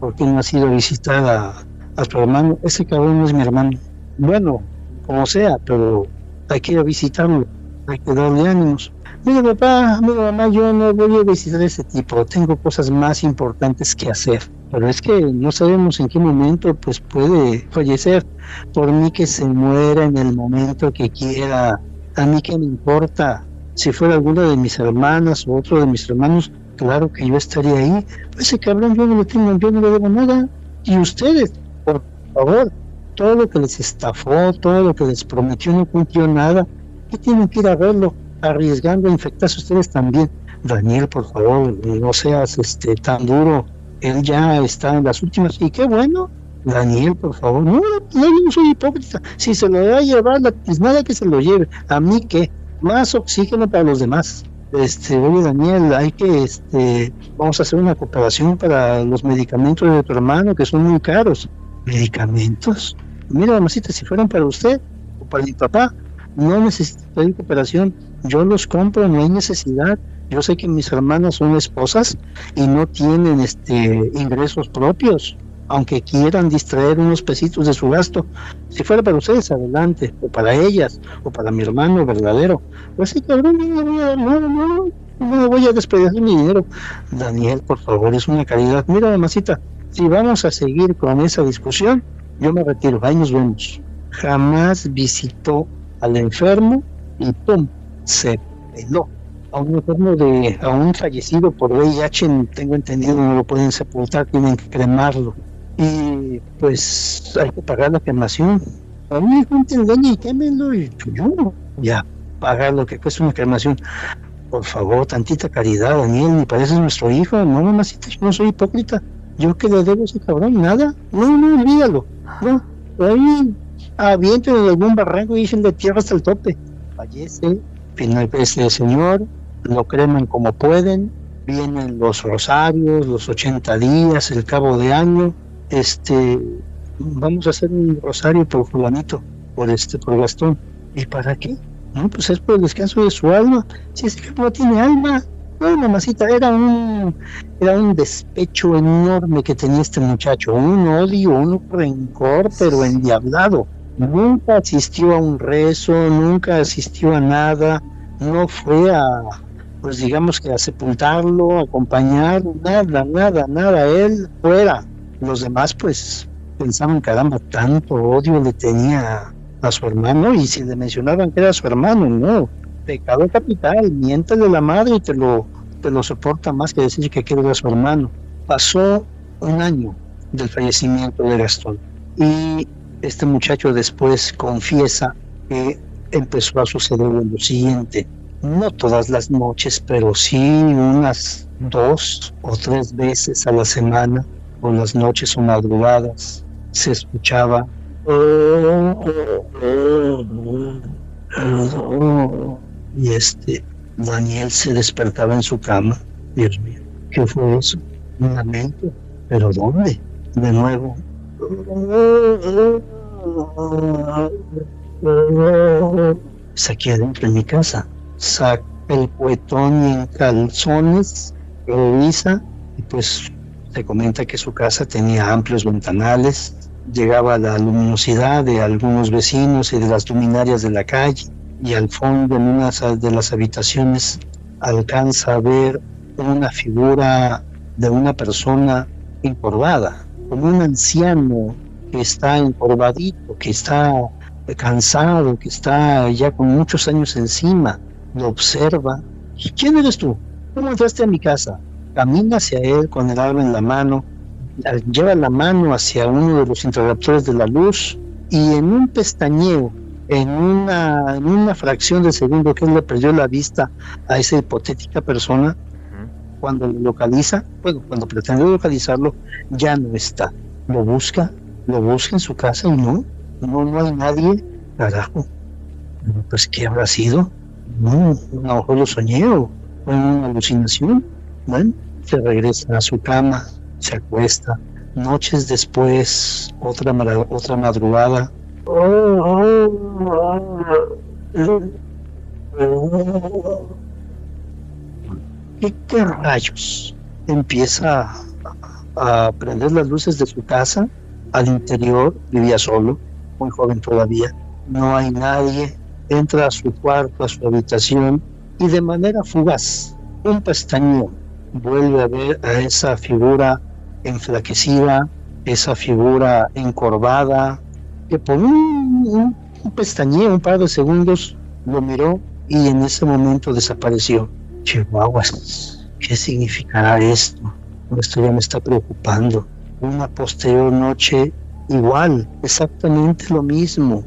¿por qué no has ido a visitar a tu hermano? Ese cabrón no es mi hermano. Bueno, como sea, pero hay que ir a visitarlo, hay que darle ánimos. Mira papá, mira mamá, yo no voy a visitar a ese tipo, tengo cosas más importantes que hacer. Pero es que no sabemos en qué momento pues puede fallecer. Por mí que se muera en el momento que quiera. A mí qué me importa. Si fuera alguna de mis hermanas o otro de mis hermanos, claro que yo estaría ahí. Ese cabrón yo no le debo nada. Y ustedes, por favor, todo lo que les estafó, todo lo que les prometió no cumplió nada. ¿Qué tienen que ir a verlo? Arriesgando a infectarse ustedes también. Daniel, por favor, no seas tan duro. Él ya está en las últimas. Y qué bueno, Daniel, por favor. No, yo no soy hipócrita. Si se lo va a llevar, pues nada que se lo lleve. A mí qué, más oxígeno para los demás. Oye Daniel, hay que, vamos a hacer una cooperación para los medicamentos de tu hermano, que son muy caros. ¿Medicamentos? Mira, mamacita, si fueran para usted o para mi papá, no necesito pedir cooperación. Yo los compro, no hay necesidad. Yo sé que mis hermanas son esposas y no tienen ingresos propios, aunque quieran distraer unos pesitos de su gasto. Si fuera para ustedes, adelante, o para ellas, o para mi hermano verdadero. Pues sí, cabrón, no voy a desperdiciar mi dinero. Daniel, por favor, es una caridad. Mira, mamacita, si vamos a seguir con esa discusión, yo me retiro, ahí nos vemos. Jamás visitó al enfermo y ¡pum!, se peló. A un enfermo a un fallecido por VIH, tengo entendido, no lo pueden sepultar, tienen que cremarlo. y pues hay que pagar la cremación. A mí junten leña y quémenlo y yo ya pagar lo que cuesta una cremación. Por favor, tantita caridad, Daniel, ni pareces nuestro hijo. No, mamacita, yo no soy hipócrita. ¿Yo qué le debo a ese cabrón? Nada. No, no, olvídalo. No, ahí avienten en algún barranco y dicen de tierra hasta el tope. Fallece, finalmente el señor, lo creman como pueden, vienen los rosarios, los 80 días, el cabo de año, vamos a hacer un rosario por fulanito, por Gastón. ¿Y para qué? No, pues es por el descanso de su alma. Si ese que no tiene alma, no, mamacita, era un despecho enorme que tenía este muchacho, un odio, un rencor, pero endiablado. Nunca asistió a un rezo, nunca asistió a nada, no fue pues digamos que a sepultarlo, a acompañar, nada, él fuera. Los demás pues pensaban, caramba, tanto odio le tenía a su hermano, y si le mencionaban que era su hermano, no, pecado capital, miéntale la madre y te lo soporta más que decir que era su hermano. Pasó un año del fallecimiento de Gastón y este muchacho después confiesa que empezó a suceder lo siguiente: no todas las noches, pero sí unas 2 o 3 veces a la semana, por las noches o madrugadas, se escuchaba y Daniel se despertaba en su cama. Dios mío, ¿qué fue eso? Un lamento, ¿pero dónde? De nuevo. Es aquí adentro en mi casa. Saca el cuetón y en calzones, revisa, y pues se comenta que su casa tenía amplios ventanales, llegaba la luminosidad de algunos vecinos y de las luminarias de la calle, y al fondo en una de las habitaciones alcanza a ver una figura de una persona encorvada, como un anciano que está encorvadito, que está cansado, que está ya con muchos años encima. Lo observa. ¿Quién eres tú? ¿Cómo entraste a mi casa? Camina hacia él con el arma en la mano, lleva la mano hacia uno de los interruptores de la luz, y en un pestañeo, en una fracción de segundo que él le perdió la vista a esa hipotética persona, cuando lo localiza, cuando pretende localizarlo, ya no está. Lo busca en su casa y no hay nadie. Carajo, pues ¿qué habrá sido? No, a lo mejor lo soñé o fue una alucinación. Bueno, se regresa a su cama, se acuesta. Noches después, otra madrugada. ¿Qué rayos? Empieza a prender las luces de su casa. Al interior vivía solo, muy joven todavía. No hay nadie. Entra a su cuarto, a su habitación, y de manera fugaz, un pestañeo, vuelve a ver a esa figura enflaquecida, esa figura encorvada, que por un pestañeo, un par de segundos, lo miró y en ese momento desapareció. Chihuahuas, ¿qué significará esto? Esto ya me está preocupando. Una posterior noche, igual, exactamente lo mismo.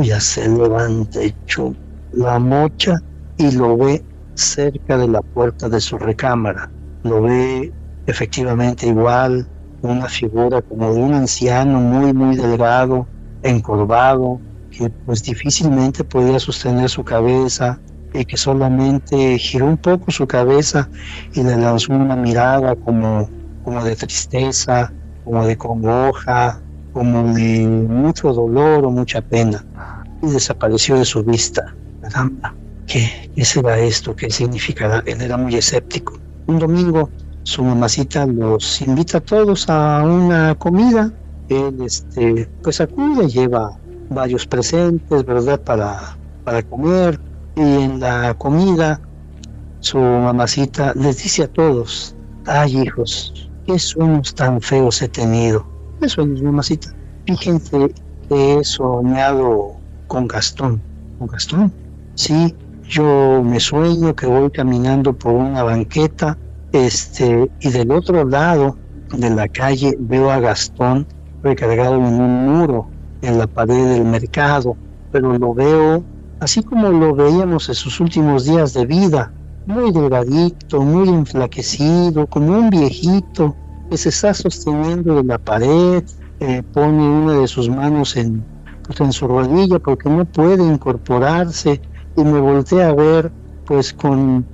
Ya se levanta hecho la mocha y lo ve cerca de la puerta de su recámara. Lo ve efectivamente igual, una figura como de un anciano muy, muy delgado, encorvado, que pues difícilmente podía sostener su cabeza, y que solamente giró un poco su cabeza y le lanzó una mirada como de tristeza, como de congoja, como de mucho dolor o mucha pena, y desapareció de su vista. Caramba, ¿qué será esto? ¿Qué significará? Él era muy escéptico. Un domingo su mamacita los invita a todos a una comida. Él pues acude, lleva varios presentes, ¿verdad?, para comer. Y en la comida, su mamacita les dice a todos: ay, hijos, qué sueños tan feos he tenido. ¿Qué sueños, mamacita? Fíjense que he soñado con Gastón. ¿Con Gastón? Sí, Yo me sueño que voy caminando por una banqueta, y del otro lado de la calle veo a Gastón recargado en un muro en la pared del mercado, pero lo veo así como lo veíamos en sus últimos días de vida, muy delgadito, muy enflaquecido, como un viejito que se está sosteniendo de la pared, pone una de sus manos en su rodilla porque no puede incorporarse, y me volteé a ver con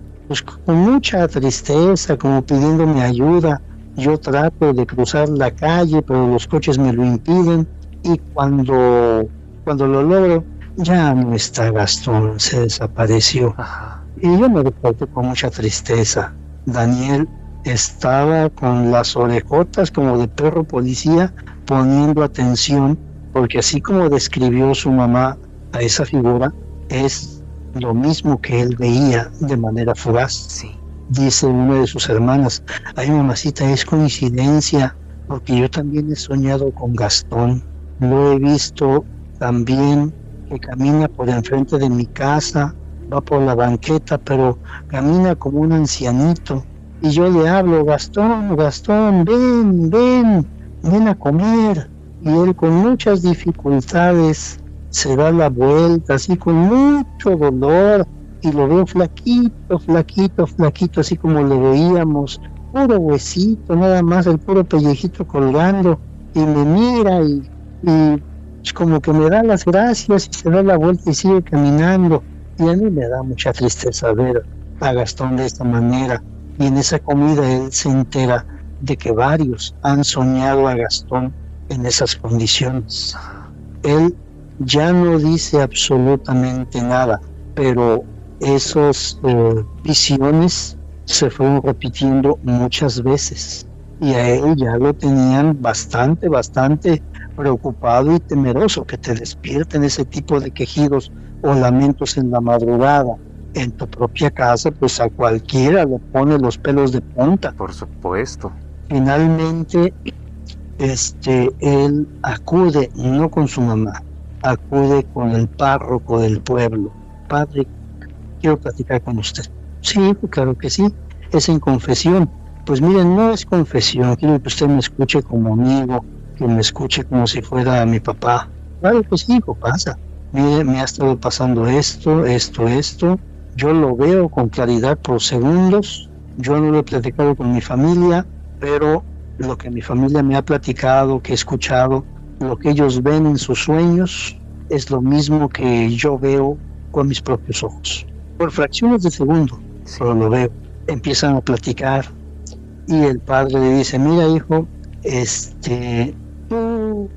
mucha tristeza, como pidiéndome ayuda. Yo trato de cruzar la calle, pero los coches me lo impiden, y cuando lo logro, ya no está Gastón, se desapareció. Y yo me desperté con mucha tristeza. Daniel estaba con las orejotas como de perro policía, poniendo atención, porque así como describió su mamá a esa figura, es lo mismo que él veía de manera fugaz.
Sí.
Dice una de sus hermanas: ay, mamacita, es coincidencia, porque yo también he soñado con Gastón. Lo he visto también, que camina por enfrente de mi casa, va por la banqueta, pero camina como un ancianito. Y yo le hablo: Gastón, Gastón, ven a comer. Y él, con muchas dificultades, se da la vuelta, así con mucho dolor, y lo veo flaquito, así como lo veíamos, puro huesito, nada más, el puro pellejito colgando, y me mira y como que me da las gracias y se da la vuelta y sigue caminando. Y a mí me da mucha tristeza ver a Gastón de esta manera. Y en esa comida él se entera de que varios han soñado a Gastón en esas condiciones. Él ya no dice absolutamente nada, pero esas visiones se fueron repitiendo muchas veces, y a él ya lo tenían bastante preocupado y temeroso. Que te despierten ese tipo de quejidos o lamentos en la madrugada en tu propia casa, pues a cualquiera le pone los pelos de punta.
Por supuesto.
Finalmente, él acude, no con su mamá, acude con el párroco del pueblo. Padre, quiero platicar con usted. Sí, claro que sí, es en confesión. Pues miren, no es confesión, quiero que usted me escuche como amigo, que me escuche como si fuera mi papá. Claro que sí, hijo, pasa. Mire, me ha estado pasando esto, yo lo veo con claridad por segundos. Yo no lo he platicado con mi familia, pero lo que mi familia me ha platicado, que he escuchado, lo que ellos ven en sus sueños, es lo mismo que yo veo con mis propios ojos. Por fracciones de segundo, pero lo veo. Empiezan a platicar y el padre le dice: mira, hijo, tú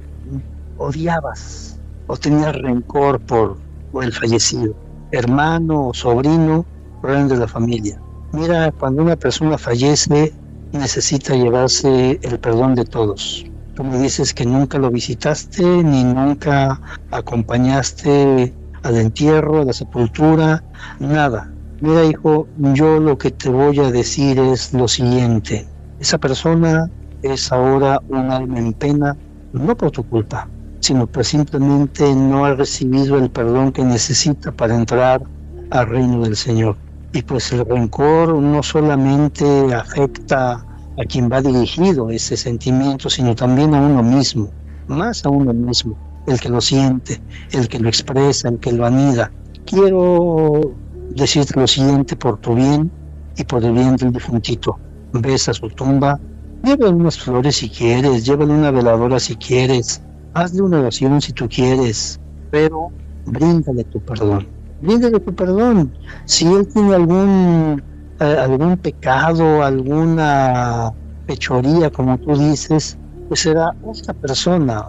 odiabas o tenías rencor por el fallecido, hermano o sobrino, problema de la familia. Mira, cuando una persona fallece, necesita llevarse el perdón de todos. Tú me dices que nunca lo visitaste, ni nunca acompañaste al entierro, a la sepultura, nada. Mira, hijo, yo lo que te voy a decir es lo siguiente: esa persona es ahora un alma en pena, no por tu culpa, sino que simplemente no ha recibido el perdón que necesita para entrar al reino del Señor. Y pues el rencor no solamente afecta a quien va dirigido ese sentimiento, sino también a uno mismo, más a uno mismo, el que lo siente, el que lo expresa, el que lo anida. Quiero decirte lo siguiente por tu bien y por el bien del difuntito. Ves a su tumba, llévale unas flores si quieres, llévale una veladora si quieres, hazle una oración si tú quieres, pero bríndale tu perdón. Bríndale tu perdón. Si él tiene algún pecado, alguna fechoría, como tú dices, pues será otra persona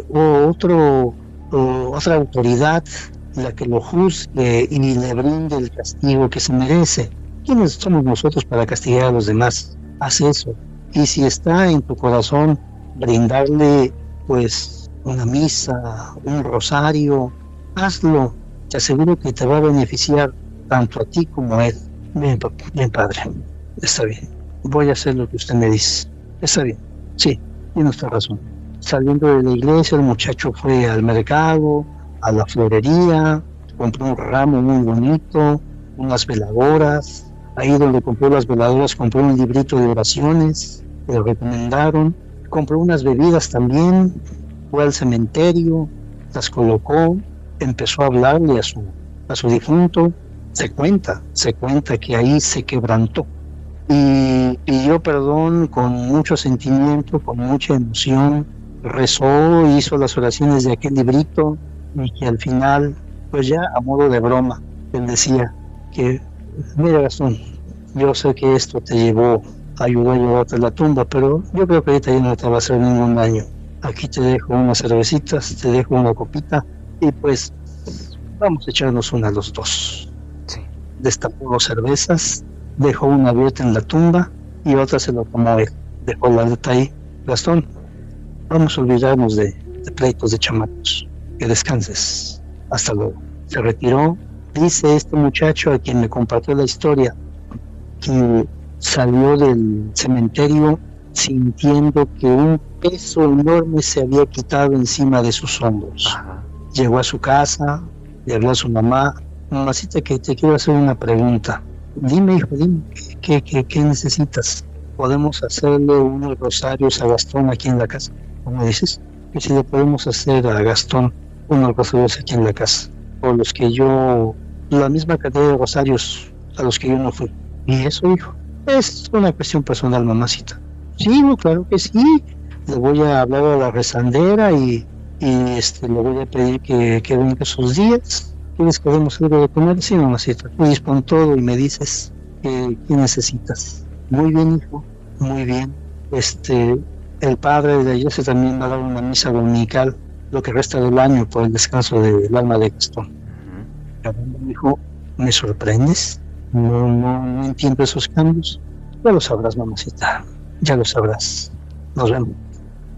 o otra autoridad la que lo juzgue y le brinde el castigo que se merece. ¿Quiénes somos nosotros para castigar a los demás? Haz eso. Y si está en tu corazón brindarle pues una misa, un rosario, hazlo. Te aseguro que te va a beneficiar tanto a ti como a él. Bien, padre, está bien. Voy a hacer lo que usted me dice. Está bien, sí, tiene usted razón. Saliendo de la iglesia, el muchacho fue al mercado, a la florería, compró un ramo muy bonito, unas veladoras. Ahí donde compró las veladoras, compró un librito de oraciones, que le recomendaron. Compró unas bebidas también, fue al cementerio, las colocó, empezó a hablarle a su difunto. Se cuenta que ahí se quebrantó y pidió perdón con mucho sentimiento, con mucha emoción, rezó, hizo las oraciones de aquel librito y que al final, pues ya a modo de broma, él decía que, mira Gastón, yo sé que esto te ayudó a llevarte a la tumba, pero yo creo que ahorita ya no te va a hacer ningún daño. Aquí te dejo unas cervecitas, te dejo una copita y pues vamos a echarnos una los dos.
Sí.
Destapó dos cervezas, dejó una abierta en la tumba y otra se lo tomó él. Dejó la letra ahí. Gastón, vamos a olvidarnos de pleitos de chamacos. Que descanses. Hasta luego. Se retiró. Dice este muchacho a quien me compartió la historia que salió del cementerio sintiendo que un peso enorme se había quitado encima de sus hombros.
Ajá.
Llegó a su casa, le habló a su mamá. Mamacita, que te quiero hacer una pregunta. Dime, hijo, dime, ¿qué necesitas? Podemos hacerle unos rosarios a Gastón aquí en la casa. ¿Cómo dices? Que si le podemos hacer a Gastón unos rosarios aquí en la casa. Por los que yo, la misma cantidad de rosarios a los que yo no fui. ¿Y eso, hijo? Es una cuestión personal, mamacita. Sí, no, claro que sí. Le voy a hablar a la rezandera y le voy a pedir que venga esos días. ¿Quieres que hagamos algo de comer? Sí, mamacita. Tú dispon todo y me dices qué necesitas. Muy bien, hijo. Muy bien. El padre de la iglesia también va a dar una misa dominical lo que resta del año por el descanso del alma de Gastón. Me dijo, ¿me sorprendes? No entiendo esos cambios. Ya lo sabrás, mamacita. Ya lo sabrás. Nos vemos.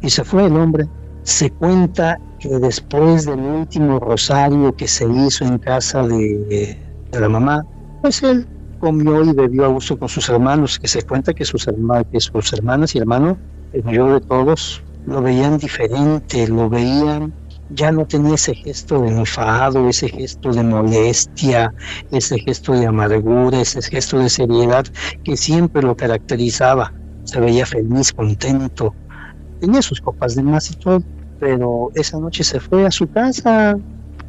Y se fue el hombre. Se cuenta que después del último rosario que se hizo en casa de la mamá, pues él comió y bebió a gusto con sus hermanos, que se cuenta que sus hermanas y hermanos, el mayor de todos, lo veían diferente, lo veían, ya no tenía ese gesto de enfado, ese gesto de molestia, ese gesto de amargura, ese gesto de seriedad que siempre lo caracterizaba. Se veía feliz, contento, tenía sus copas de más y todo, pero esa noche se fue a su casa.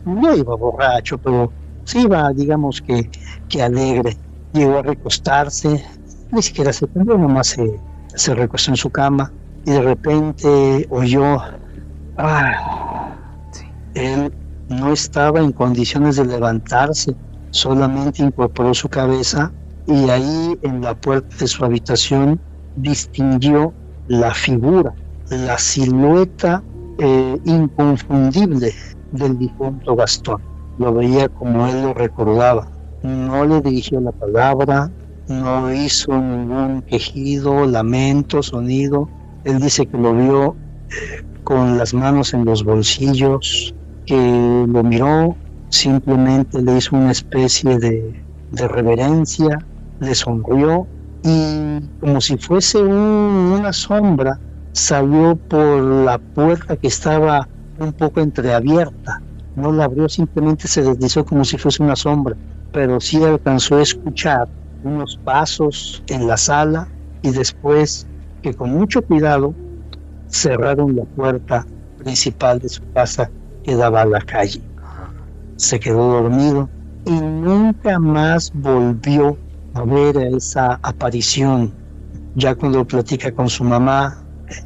No iba borracho, pero sí iba, digamos que alegre. Llegó a recostarse, ni siquiera se prendió, nomás se recostó en su cama y de repente oyó, él no estaba en condiciones de levantarse, solamente incorporó su cabeza y ahí en la puerta de su habitación distinguió la figura, la silueta inconfundible del difunto Gastón. Lo veía como él lo recordaba. No le dirigió la palabra, no hizo ningún quejido, lamento, sonido. Él dice que lo vio con las manos en los bolsillos, que lo miró, simplemente le hizo una especie de reverencia, le sonrió y como si fuese una sombra, salió por la puerta que estaba un poco entreabierta. No la abrió, simplemente se deslizó como si fuese una sombra, pero sí alcanzó a escuchar unos pasos en la sala y después que con mucho cuidado cerraron la puerta principal de su casa que daba a la calle. Se quedó dormido y nunca más volvió a ver a esa aparición. Ya cuando platica con su mamá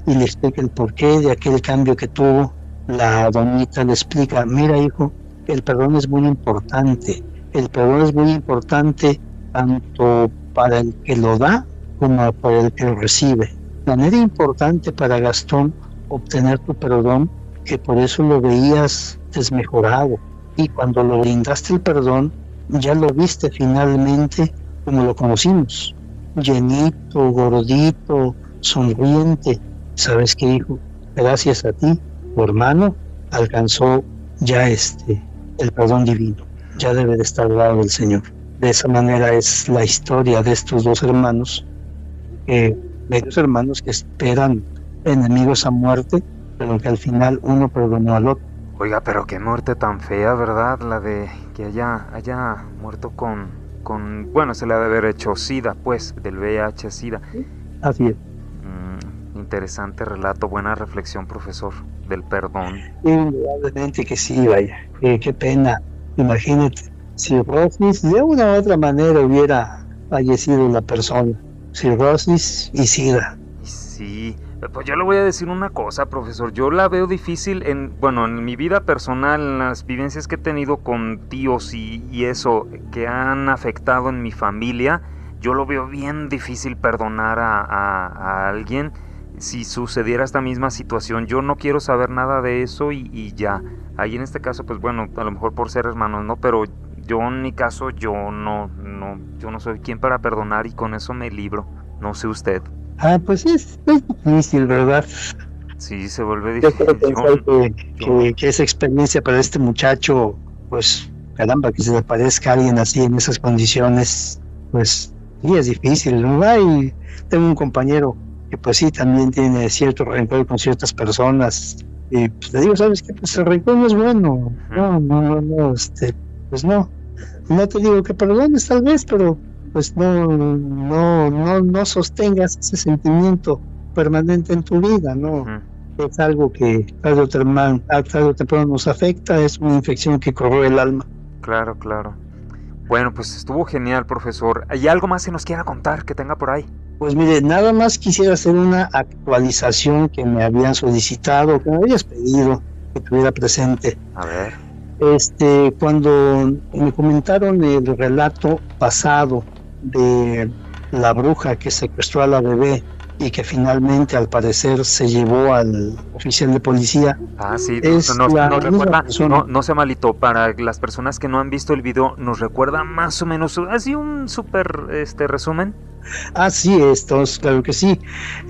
y le explica el porqué de aquel cambio que tuvo, la doñita le explica, mira hijo, el perdón es muy importante, el perdón es muy importante tanto para el que lo da como para el que lo recibe. De manera importante para Gastón obtener tu perdón, que por eso lo veías desmejorado, y cuando lo brindaste el perdón, ya lo viste finalmente como lo conocimos, llenito, gordito, sonriente. ¿Sabes qué, hijo? Gracias a ti, tu hermano alcanzó ya el perdón divino, ya debe de estar al lado del Señor. De esa manera es la historia de estos dos hermanos, medios hermanos que esperan enemigos a muerte, pero que al final uno perdonó al otro.
Oiga, pero qué muerte tan fea, ¿verdad? La de que haya muerto bueno, se le ha de haber hecho SIDA, pues, del VIH-SIDA.
Así es.
Interesante relato, buena reflexión, profesor, del perdón.
Indudablemente que sí, vaya. Qué pena. Imagínate, cirrosis, de una u otra manera hubiera fallecido la persona. Cirrosis y SIDA.
Sí, pues yo le voy a decir una cosa, profesor. Yo la veo difícil en mi vida personal, en las vivencias que he tenido con tíos y eso, que han afectado en mi familia. Yo lo veo bien difícil perdonar a alguien si sucediera esta misma situación. Yo no quiero saber nada de eso y ya. Ahí en este caso, pues bueno, a lo mejor por ser hermanos, ¿no? Pero yo en mi caso, yo no soy quien para perdonar y con eso me libro. No sé usted.
Pues es difícil, ¿verdad?
Sí, se vuelve
Yo
difícil.
quiero pensar que esa experiencia para este muchacho, pues, caramba, que se le parezca a alguien así en esas condiciones, pues, sí, es difícil, ¿verdad? Y tengo un compañero que, pues sí, también tiene cierto rencor con ciertas personas. Y pues, le digo, ¿sabes qué? Pues el rencor no es bueno. No, pues no. No te digo que perdones tal vez, pero pues no sostengas ese sentimiento permanente en tu vida, ¿no? Es algo que tarde o temprano nos afecta, es una infección que corroe el alma.
Claro. Bueno, pues estuvo genial, profesor. ¿Hay algo más que nos quiera contar que tenga por ahí?
Pues mire, nada más quisiera hacer una actualización que me habían solicitado, que me habías pedido que tuviera presente.
A ver.
Cuando me comentaron el relato pasado de la bruja que secuestró a la bebé y que finalmente al parecer se llevó al oficial de policía.
Sí, no sea malito, para las personas que no han visto el video, nos recuerda más o menos, así un súper resumen.
Sí, claro que sí.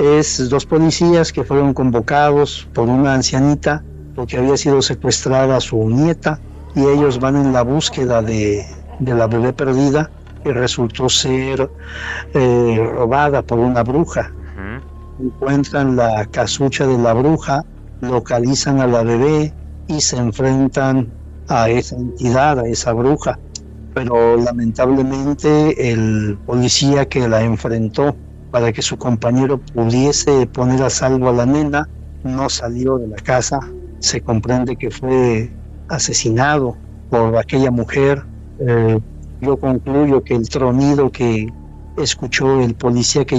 Es 2 policías que fueron convocados por una ancianita porque había sido secuestrada su nieta y ellos van en la búsqueda de la bebé perdida que resultó ser robada por una bruja. Encuentran la casucha de la bruja, localizan a la bebé y se enfrentan a esa entidad, a esa bruja. Pero lamentablemente el policía que la enfrentó para que su compañero pudiese poner a salvo a la nena no salió de la casa. Se comprende que fue asesinado por aquella mujer. Yo concluyo que el tronido que escuchó el policía que